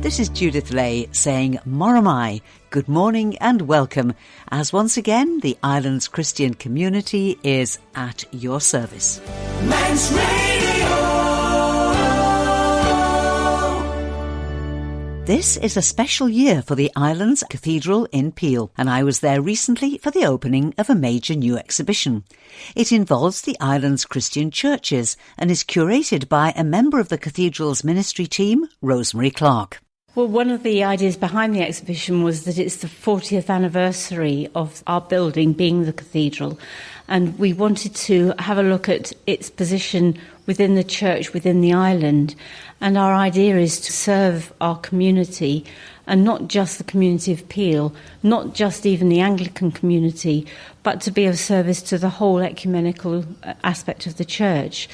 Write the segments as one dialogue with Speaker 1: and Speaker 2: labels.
Speaker 1: This is Judith Lay saying Moramai, good morning and welcome, as once again the island's Christian community is at your service. Men's Radio. This is a special year for the island's cathedral in Peel, and I was there recently for the opening of a major new exhibition. It involves the island's Christian churches and is curated by a member of the cathedral's ministry team, Rosemary Clark.
Speaker 2: Well, one of the ideas behind the exhibition was that it's the 40th anniversary of our building being the cathedral, and we wanted to have a look at its position within the church, within the island. And our idea is to serve our community, and not just the community of Peel, not just even the Anglican community, but to be of service to the whole ecumenical aspect of the church.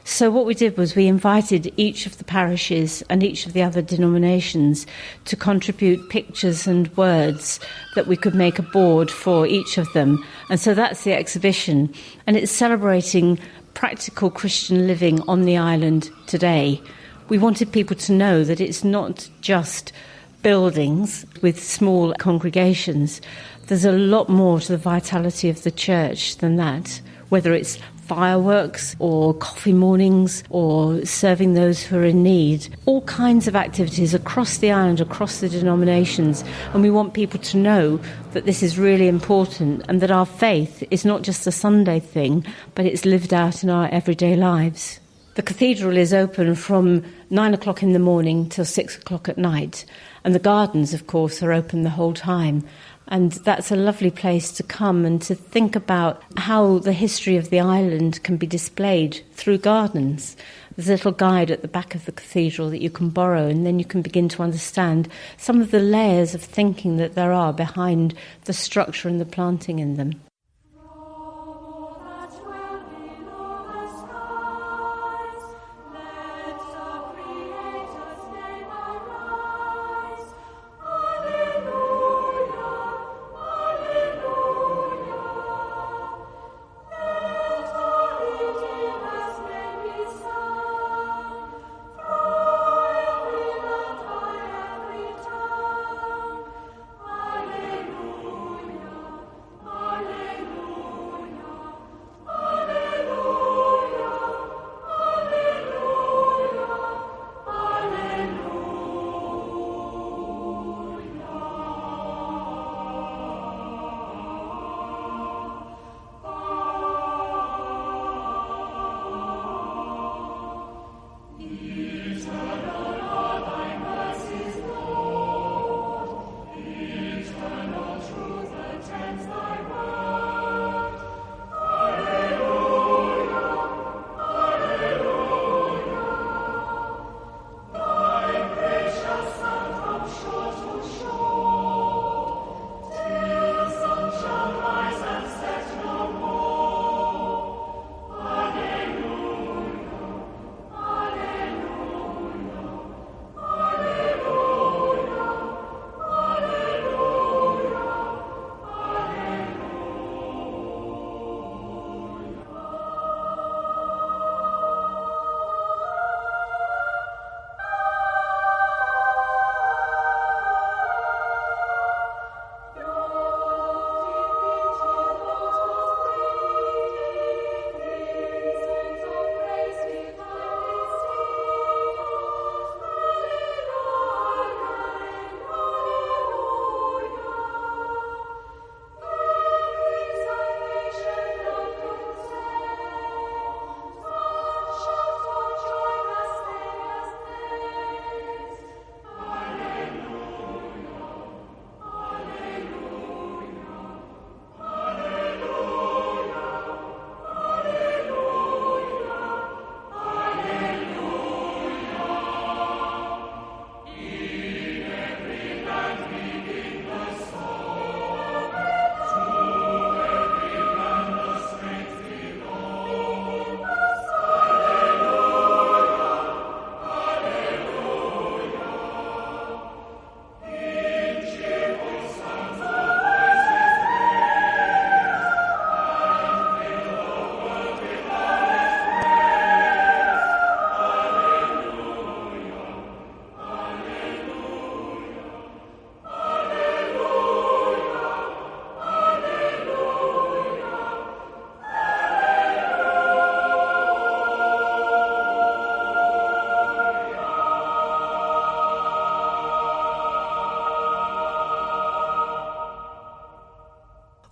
Speaker 2: So what we did was we invited each of the parishes and each of the other denominations to contribute pictures and words that we could make a board for each of them. And so that's the exhibition. And it's celebrating practical Christian living on the island today. We wanted people to know that it's not just buildings with small congregations. There's a lot more to the vitality of the church than that, whether it's fireworks or coffee mornings or serving those who are in need. All kinds of activities across the island, across the denominations. And we want people to know that this is really important and that our faith is not just a Sunday thing, but it's lived out in our everyday lives. The cathedral is open from 9 o'clock in the morning till 6 o'clock at night. And the gardens, of course, are open the whole time. And that's a lovely place to come and to think about how the history of the island can be displayed through gardens. There's a little guide at the back of the cathedral that you can borrow, and then you can begin to understand some of the layers of thinking that there are behind the structure and the planting in them.
Speaker 3: Alleluia.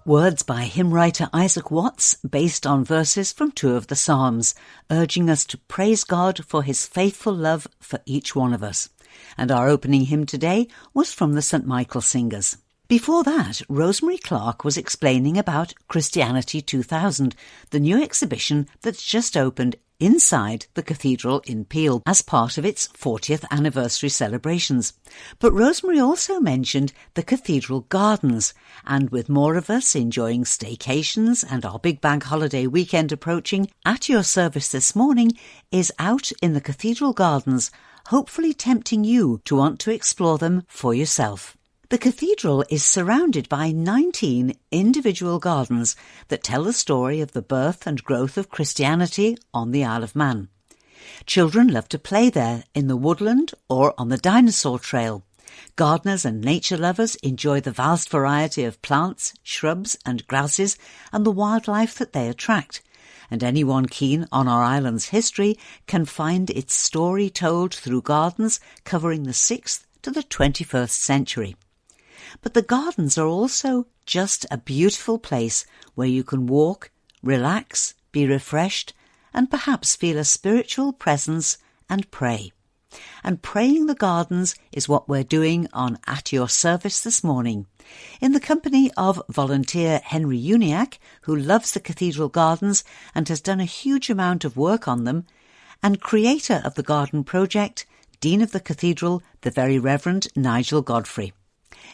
Speaker 1: Words by hymn writer Isaac Watts, based on verses from 2 of the Psalms, urging us to praise God for his faithful love for each one of us. And our opening hymn today was from the St. Michael Singers. Before that, Rosemary Clark was explaining about Christianity 2000, the new exhibition that's just opened inside the Cathedral in Peel as part of its 40th anniversary celebrations. But Rosemary also mentioned the Cathedral Gardens, and with more of us enjoying staycations and our big bank holiday weekend approaching, At Your Service This Morning is out in the Cathedral Gardens, hopefully tempting you to want to explore them for yourself. The cathedral is surrounded by 19 individual gardens that tell the story of the birth and growth of Christianity on the Isle of Man. Children love to play there in the woodland or on the dinosaur trail. Gardeners and nature lovers enjoy the vast variety of plants, shrubs and grasses and the wildlife that they attract. And anyone keen on our island's history can find its story told through gardens covering the 6th to the 21st century. But the gardens are also just a beautiful place where you can walk, relax, be refreshed, and perhaps feel a spiritual presence and pray. And praying the gardens is what we're doing on At Your Service this morning, in the company of volunteer Henry Uniacke, who loves the Cathedral Gardens and has done a huge amount of work on them, and creator of the Garden Project, Dean of the Cathedral, the Very Reverend Nigel Godfrey.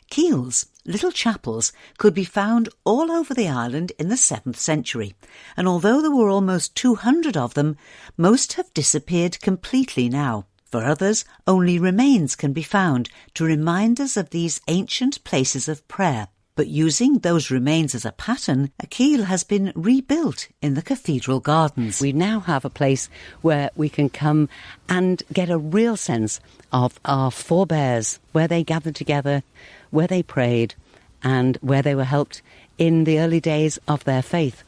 Speaker 1: Keels, little chapels, could be found all over the island in the 7th century, and although there were almost 200 of them, most have disappeared completely now. For others, only remains can be found to remind us of these ancient places of prayer. But using those remains as a pattern, a keel has been rebuilt in the Cathedral Gardens. We now have a place where we can come and get a real sense of our forebears, where they gathered together, where they prayed, and where they were helped in the early days of their faith.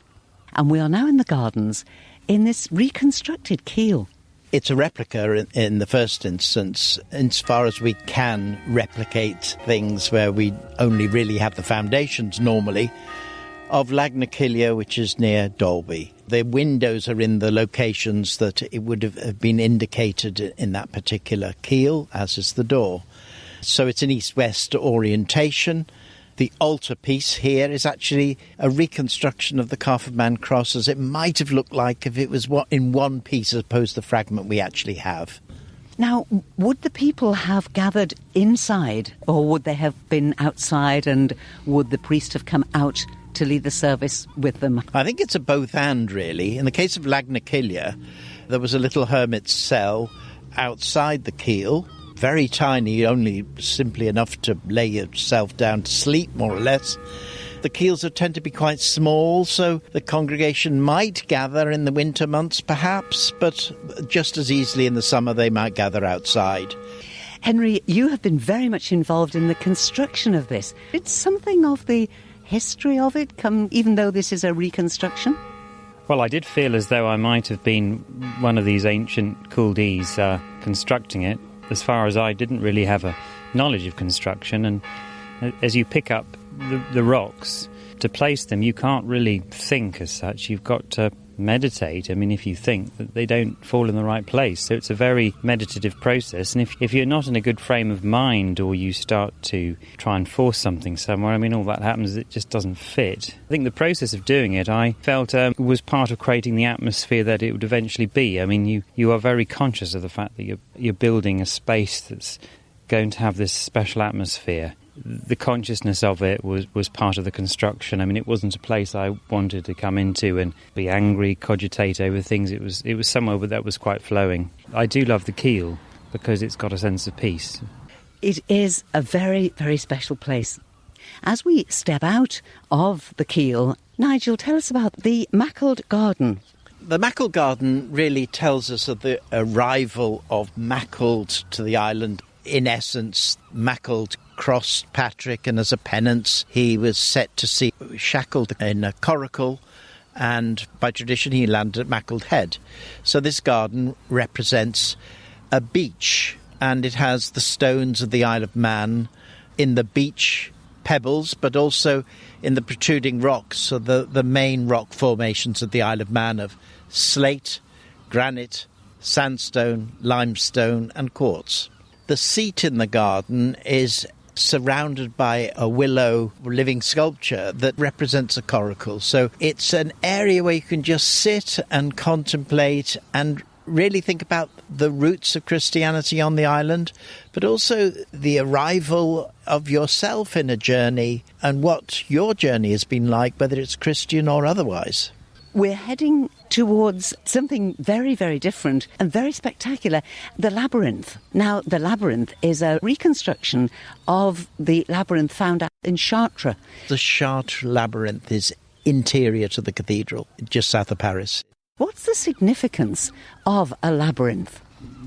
Speaker 1: And we are now in the gardens in this reconstructed keel.
Speaker 3: It's a replica in the first instance, insofar as we can replicate things where we only really have the foundations normally, of Llagnakillia, which is near Dalby. The windows are in the locations that it would have been indicated in that particular keel, as is the door. So it's an east-west orientation. The altarpiece here is actually a reconstruction of the Calf of Man cross as it might have looked like if it was in one piece as opposed to the fragment we actually have.
Speaker 1: Now, would the people have gathered inside, or would they have been outside, and would the priest have come out to lead the service with them?
Speaker 3: I think it's a both and, really. In the case of Llagnakillia, there was a little hermit's cell outside the keel, very tiny, only simply enough to lay yourself down to sleep, more or less. The keels tend to be quite small, so the congregation might gather in the winter months, perhaps, but just as easily in the summer they might gather outside.
Speaker 1: Henry, you have been very much involved in the construction of this. It's something of the history of it, even though this is a reconstruction?
Speaker 4: Well, I did feel as though I might have been one of these ancient culdees constructing it. As far as I didn't really have a knowledge of construction, and as you pick up the rocks, to place them, you can't really think as such. You've got to meditate. I mean, if you think that they don't fall in the right place. So it's a very meditative process. And if you're not in a good frame of mind, or you start to try and force something somewhere, I mean, all that happens, it just doesn't fit. I think the process of doing it, I felt was part of creating the atmosphere that it would eventually be. I mean, you are very conscious of the fact that you're building a space that's going to have this special atmosphere. The consciousness of it was part of the construction. I mean, it wasn't a place I wanted to come into and be angry, cogitate over things. It was somewhere that was quite flowing. I do love the keel because it's got a sense of peace.
Speaker 1: It is a very, very special place. As we step out of the keel, Nigel, tell us about the Mackled Garden.
Speaker 3: The Mackled Garden really tells us of the arrival of Mackled to the island. In essence, Mackled crossed Patrick, and as a penance he was set to sea shackled in a coracle, and by tradition he landed at Mackled Head. So this garden represents a beach, and it has the stones of the Isle of Man in the beach pebbles, but also in the protruding rocks, so the main rock formations of the Isle of Man of slate, granite, sandstone, limestone and quartz. The seat in the garden is surrounded by a willow living sculpture that represents a coracle. So it's an area where you can just sit and contemplate and really think about the roots of Christianity on the island, but also the arrival of yourself in a journey and what your journey has been like, whether it's Christian or otherwise.
Speaker 1: We're heading towards something very, very different and very spectacular, the labyrinth. Now, the labyrinth is a reconstruction of the labyrinth found out in Chartres.
Speaker 3: The Chartres labyrinth is interior to the cathedral, just south of Paris.
Speaker 1: What's the significance of a labyrinth?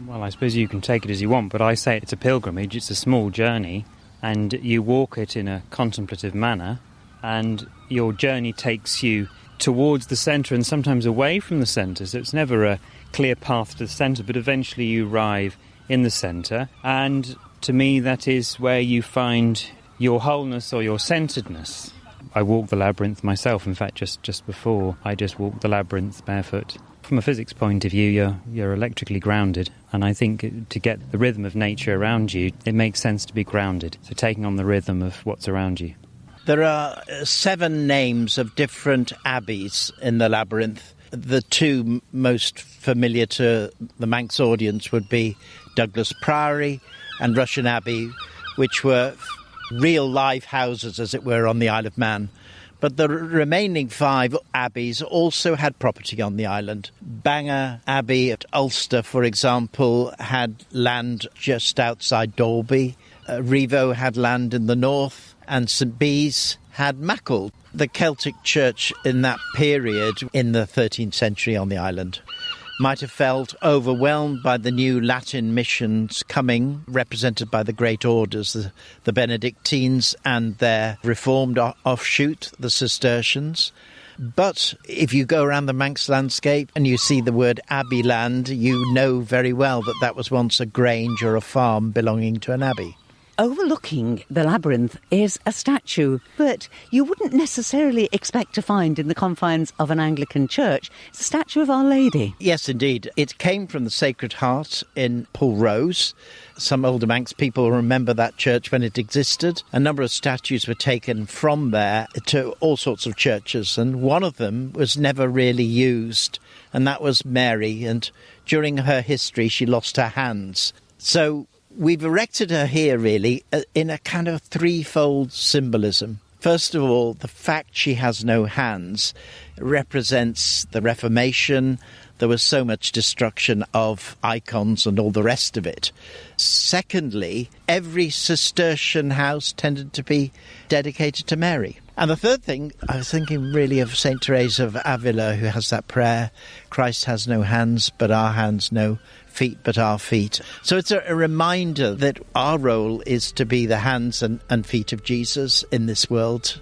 Speaker 4: Well, I suppose you can take it as you want, but I say it's a pilgrimage, it's a small journey, and you walk it in a contemplative manner, and your journey takes you towards the centre and sometimes away from the centre, so it's never a clear path to the centre, but eventually you arrive in the centre, and to me that is where you find your wholeness or your centredness. I walked the labyrinth myself. In fact, just before, I just walked the labyrinth barefoot. From a physics point of view, you're electrically grounded, and I think to get the rhythm of nature around you, it makes sense to be grounded, so taking on the rhythm of what's around you.
Speaker 3: There are 7 names of different abbeys in the labyrinth. The 2 most familiar to the Manx audience would be Douglas Priory and Rushen Abbey, which were real live houses, as it were, on the Isle of Man. But the remaining 5 abbeys also had property on the island. Bangor Abbey at Ulster, for example, had land just outside Dalby. Rievaulx had land in the north, and St Bees had Mackle, the Celtic church in that period in the 13th century on the island. Might have felt overwhelmed by the new Latin missions coming, represented by the great orders, the Benedictines and their reformed offshoot, the Cistercians. But if you go around the Manx landscape and you see the word Abbey land, you know very well that that was once a grange or a farm belonging to an abbey.
Speaker 1: Overlooking the labyrinth is a statue that you wouldn't necessarily expect to find in the confines of an Anglican church. It's a statue of Our Lady.
Speaker 3: Yes, indeed. It came from the Sacred Heart in Pulrose. Some older Manx people remember that church when it existed. A number of statues were taken from there to all sorts of churches, and one of them was never really used, and that was Mary. And during her history, she lost her hands. So we've erected her here, really, in a kind of threefold symbolism. First of all, the fact she has no hands represents the Reformation. There was so much destruction of icons and all the rest of it. Secondly, every Cistercian house tended to be dedicated to Mary. And the third thing, I was thinking really of St. Teresa of Avila, who has that prayer, Christ has no hands, but our hands, no feet, but our feet. So it's a reminder that our role is to be the hands and feet of Jesus in this world.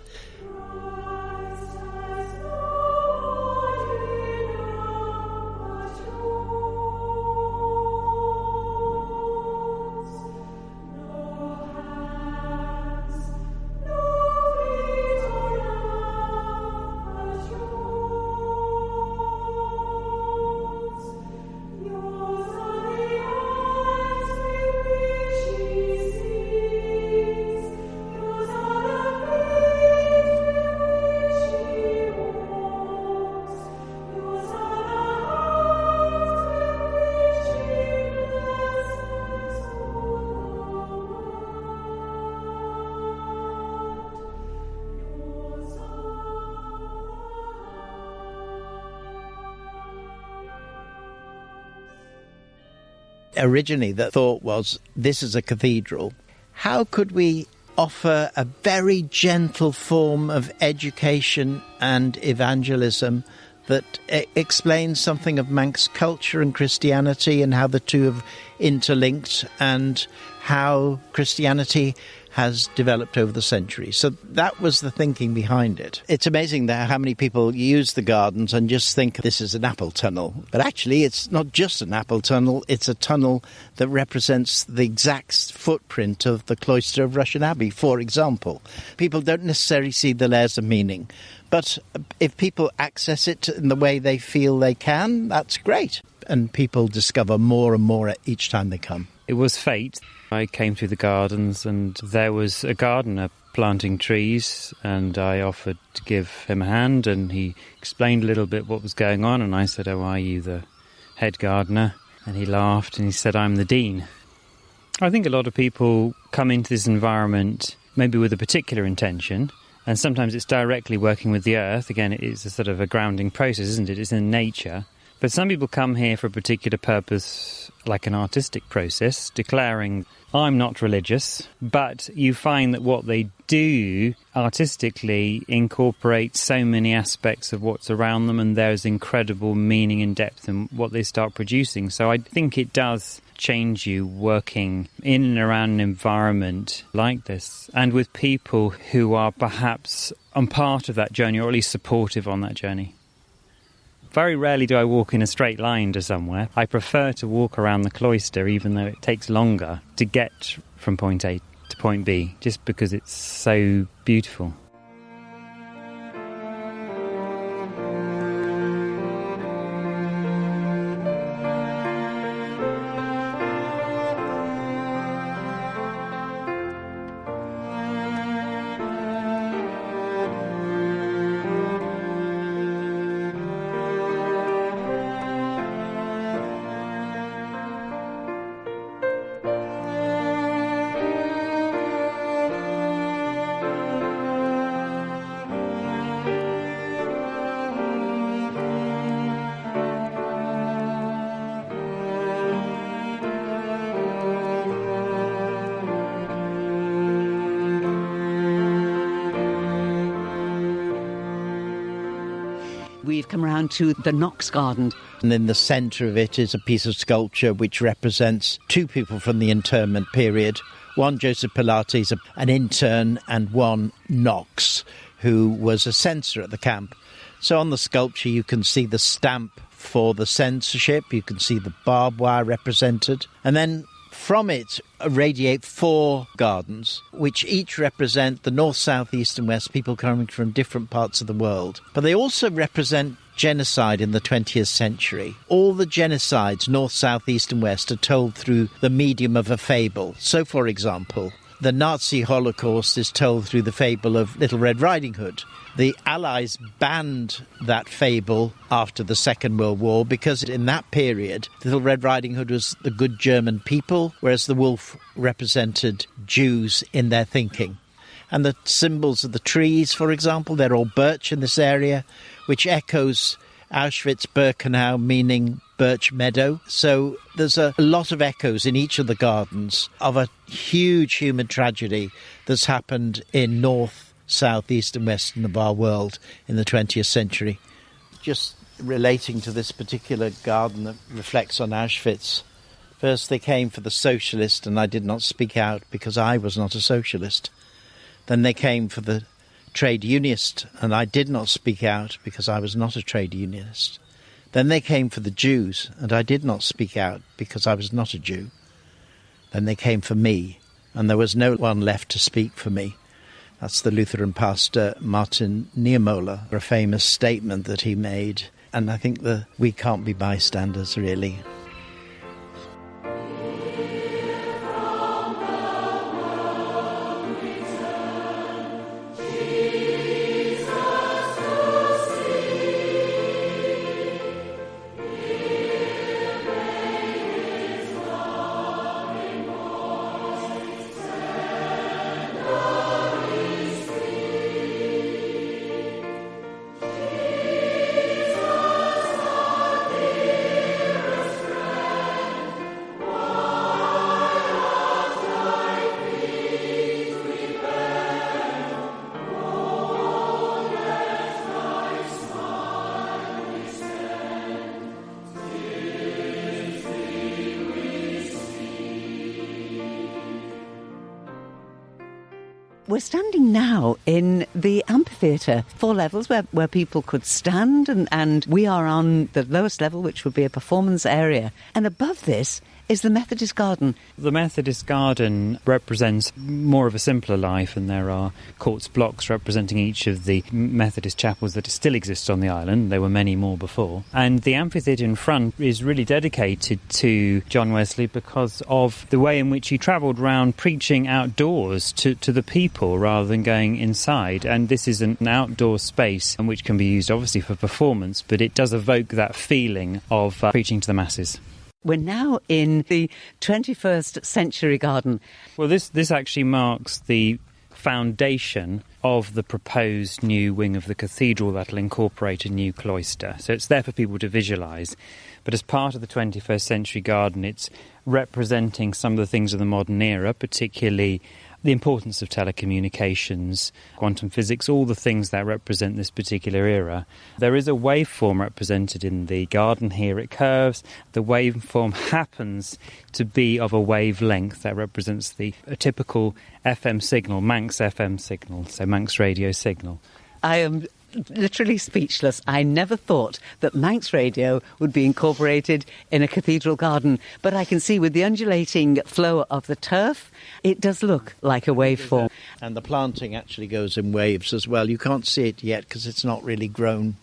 Speaker 3: Originally, the thought was, this is a cathedral. How could we offer a very gentle form of education and evangelism that explains something of Manx culture and Christianity and how the two have interlinked, and how Christianity has developed over the centuries. So that was the thinking behind it. It's amazing that how many people use the gardens and just think this is an apple tunnel. But actually, it's not just an apple tunnel. It's a tunnel that represents the exact footprint of the cloister of Rushen Abbey, for example. People don't necessarily see the layers of meaning. But if people access it in the way they feel they can, that's great. And people discover more and more each time they come.
Speaker 4: It was fate. I came through the gardens and there was a gardener planting trees, and I offered to give him a hand, and he explained a little bit what was going on, and I said, "Oh, are you the head gardener?" And he laughed and he said, "I'm the dean." I think a lot of people come into this environment maybe with a particular intention, and sometimes it's directly working with the earth. Again, it is a sort of a grounding process, isn't it? It's in nature. But some people come here for a particular purpose, like an artistic process, declaring, I'm not religious, but you find that what they do artistically incorporates so many aspects of what's around them, and there's incredible meaning and depth in what they start producing. So I think it does change you working in and around an environment like this, and with people who are perhaps on part of that journey, or at least supportive on that journey. Very rarely do I walk in a straight line to somewhere. I prefer to walk around the cloister, even though it takes longer to get from point A to point B, just because it's so beautiful.
Speaker 1: We've come around to the Knox Garden.
Speaker 3: And in the centre of it is a piece of sculpture which represents two people from the internment period. One, Joseph Pilates, an intern, and one, Knox, who was a censor at the camp. So on the sculpture you can see the stamp for the censorship, you can see the barbed wire represented, and then from it radiate four gardens, which each represent the north, south, east and west, people coming from different parts of the world. But they also represent genocide in the 20th century. All the genocides, north, south, east and west, are told through the medium of a fable. So, for example, the Nazi Holocaust is told through the fable of Little Red Riding Hood. The Allies banned that fable after the Second World War because in that period, Little Red Riding Hood was the good German people, whereas the wolf represented Jews in their thinking. And the symbols of the trees, for example, they're all birch in this area, which echoes Auschwitz-Birkenau, meaning birch meadow. So there's a lot of echoes in each of the gardens of a huge human tragedy that's happened in north, south, east and west of our world in the 20th century. Just relating to this particular garden that reflects on Auschwitz, first they came for the socialist and I did not speak out because I was not a socialist. Then they came for the trade unionist and I did not speak out because I was not a trade unionist. Then they came for the Jews and I did not speak out because I was not a Jew. Then they came for me and there was no one left to speak for me. That's the Lutheran pastor Martin Niemöller, a famous statement that he made. And I think that we can't be bystanders, really.
Speaker 1: We're standing now in the amphitheatre, 4 levels where people could stand, and we are on the lowest level, which would be a performance area. And above this is the Methodist Garden.
Speaker 4: The Methodist Garden represents more of a simpler life, and there are quartz blocks representing each of the Methodist chapels that still exist on the island. There were many more before. And the amphitheatre in front is really dedicated to John Wesley because of the way in which he travelled round preaching outdoors to the people rather than going inside. And this is an outdoor space which can be used obviously for performance, but it does evoke that feeling of preaching to the masses.
Speaker 1: We're now in the 21st century garden.
Speaker 4: Well, this actually marks the foundation of the proposed new wing of the cathedral that will incorporate a new cloister. So it's there for people to visualise. But as part of the 21st century garden, it's representing some of the things of the modern era, particularly the importance of telecommunications, quantum physics, all the things that represent this particular era. There is a waveform represented in the garden here. It curves. The waveform happens to be of a wavelength that represents a typical FM signal, Manx FM signal, so Manx radio signal.
Speaker 1: I am literally speechless. I never thought that Manx radio would be incorporated in a cathedral garden, but I can see with the undulating flow of the turf, it does look like a waveform.
Speaker 3: And the planting actually goes in waves as well. You can't see it yet because it's not really grown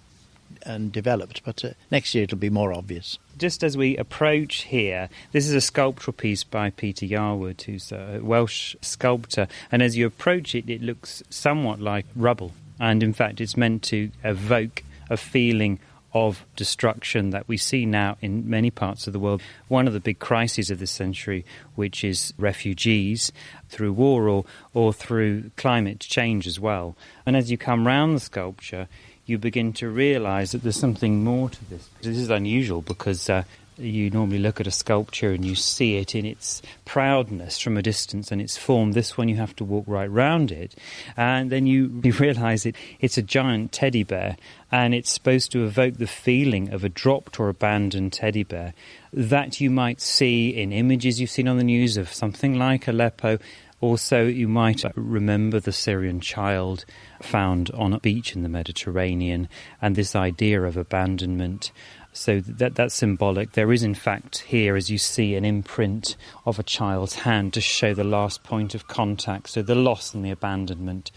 Speaker 3: and developed, but next year it'll be more obvious.
Speaker 4: Just as we approach here, this is a sculptural piece by Peter Yarwood, who's a Welsh sculptor, and as you approach it, it looks somewhat like rubble. And in fact, it's meant to evoke a feeling of destruction that we see now in many parts of the world. One of the big crises of this century, which is refugees through war or through climate change as well. And as you come round the sculpture, you begin to realise that there's something more to this. This is unusual because you normally look at a sculpture and you see it in its proudness from a distance and its form. This one you have to walk right round it, and then you realise it's a giant teddy bear, and it's supposed to evoke the feeling of a dropped or abandoned teddy bear that you might see in images you've seen on the news of something like Aleppo. Also, you might remember the Syrian child found on a beach in the Mediterranean, and this idea of abandonment. So that's symbolic. There is, in fact, here, as you see, an imprint of a child's hand to show the last point of contact, so the loss and the abandonment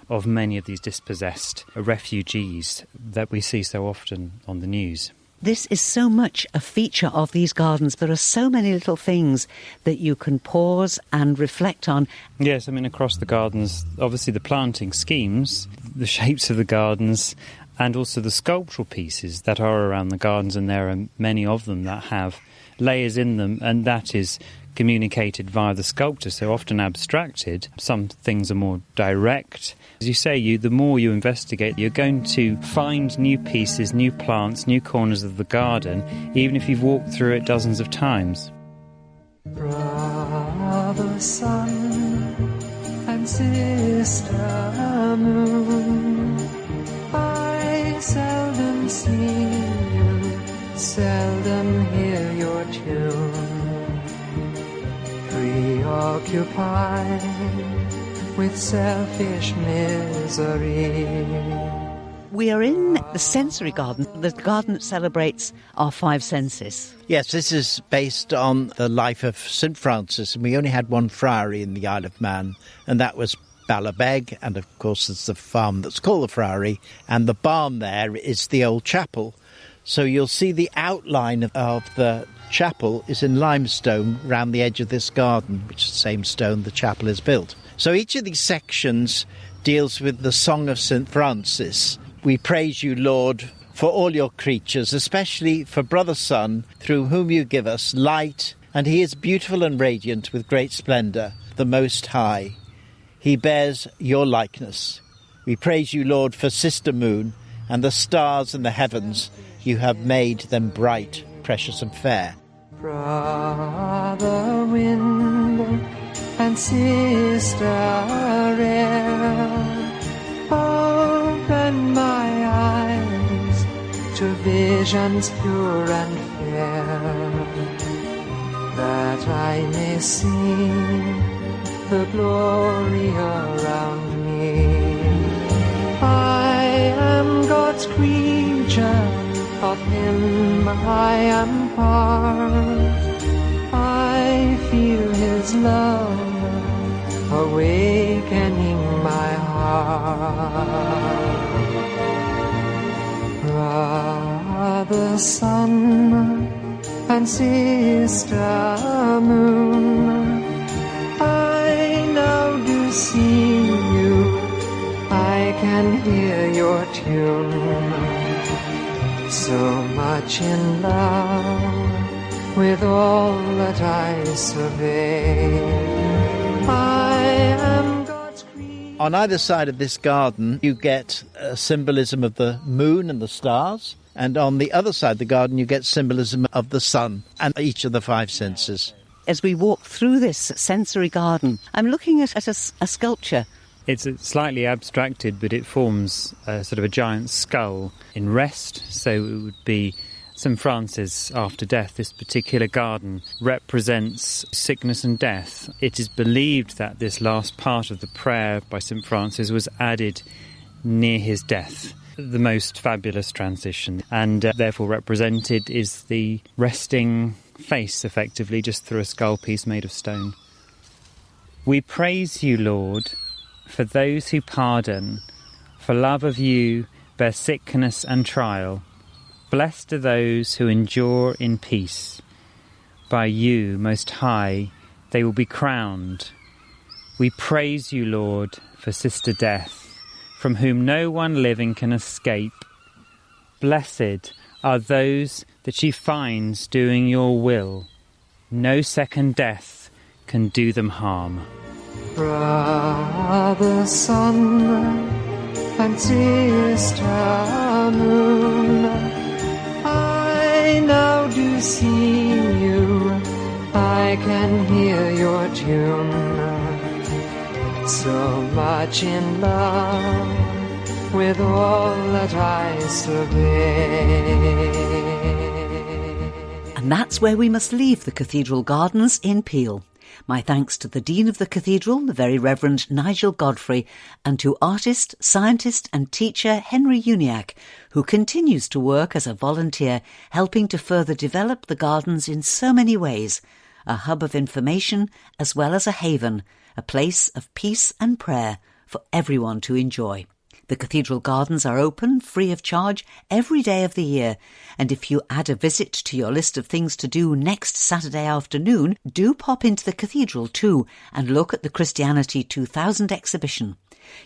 Speaker 4: of many of these dispossessed refugees that we see so often on the news.
Speaker 1: This is so much a feature of these gardens. There are so many little things that you can pause and reflect on.
Speaker 4: Yes, I mean, across the gardens, obviously the planting schemes, the shapes of the gardens, and also the sculptural pieces that are around the gardens, and there are many of them that have layers in them, and that is communicated via the sculptor, so often abstracted. Some things are more direct. As you say, the more you investigate, you're going to find new pieces, new plants, new corners of the garden, even if you've walked through it dozens of times.
Speaker 5: Brother sun and sister moon, I seldom see you, seldom hear your tune. Preoccupied with selfish misery.
Speaker 1: We are in the sensory garden, the garden that celebrates our 5 senses.
Speaker 3: Yes, this is based on the life of St. Francis, and we only had one friary in the Isle of Man, and that was Ballabeg, and of course there's the farm that's called the Friary, and the barn there is the old chapel. So you'll see the outline of the chapel is in limestone round the edge of this garden, which is the same stone the chapel is built. So each of these sections deals with the Song of St. Francis. We praise you, Lord, for all your creatures, especially for Brother Sun, through whom you give us light, and he is beautiful and radiant with great splendour, the Most High. He bears your likeness. We praise you, Lord, for Sister Moon and the stars in the heavens. You have made them bright, precious and fair.
Speaker 5: Brother Wind and Sister Air, open my eyes to visions pure and fair, that I may see the glory around me. I am God's creature, of Him I am part. I feel His love awakening my heart. Brother sun and sister moon, I now do see you, I can hear your tune. So much in love with all that I survey. I am God's creature.
Speaker 3: On either side of this garden, you get a symbolism of the moon and the stars. And on the other side of the garden, you get symbolism of the sun and each of the five senses.
Speaker 1: As we walk through this sensory garden, I'm looking at a sculpture.
Speaker 4: It's slightly abstracted, but it forms a sort of a giant skull in rest. So it would be St. Francis after death. This particular garden represents sickness and death. It is believed that this last part of the prayer by St. Francis was added near his death. The most fabulous transition, and therefore represented is the resting face, effectively, just through a skull piece made of stone. We praise you, Lord, for those who pardon, for love of you bear sickness and trial. Blessed are those who endure in peace. By you, Most High, they will be crowned. We praise you, Lord, for Sister Death, from whom no one living can escape. Blessed are those that she finds doing your will. No second death can do them harm.
Speaker 5: Brother sun and sister moon, I now do see you, I can hear your tune. So much in love with all that I survey.
Speaker 1: And that's where we must leave the Cathedral Gardens in Peel. My thanks to the Dean of the Cathedral, the Very Reverend Nigel Godfrey, and to artist, scientist and teacher Henry Uniacke, who continues to work as a volunteer, helping to further develop the gardens in so many ways, a hub of information as well as a haven, a place of peace and prayer for everyone to enjoy. The Cathedral Gardens are open, free of charge, every day of the year, and if you add a visit to your list of things to do next Saturday afternoon, do pop into the Cathedral too and look at the Christianity 2000 exhibition.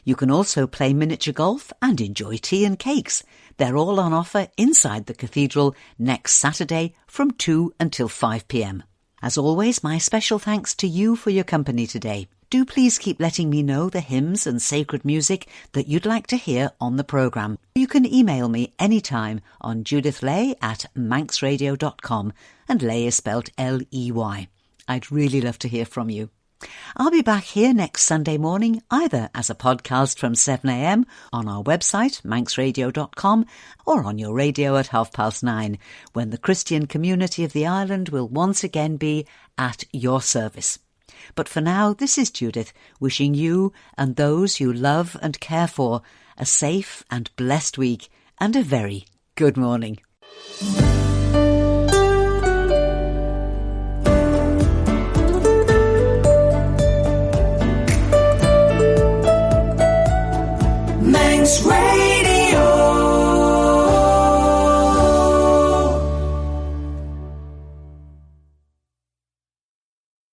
Speaker 1: You can also play miniature golf and enjoy tea and cakes. They're all on offer inside the Cathedral next Saturday from 2 until 5 p.m. As always, my special thanks to you for your company today. Do please keep letting me know the hymns and sacred music that you'd like to hear on the programme. You can email me anytime on judithley@manxradio.com, and Lay is spelled L-E-Y. I'd really love to hear from you. I'll be back here next Sunday morning, either as a podcast from 7 a.m. on our website, manxradio.com, or on your radio at 9:30, when the Christian community of the island will once again be at your service. But for now, this is Judith, wishing you and those you love and care for a safe and blessed week and a very good morning.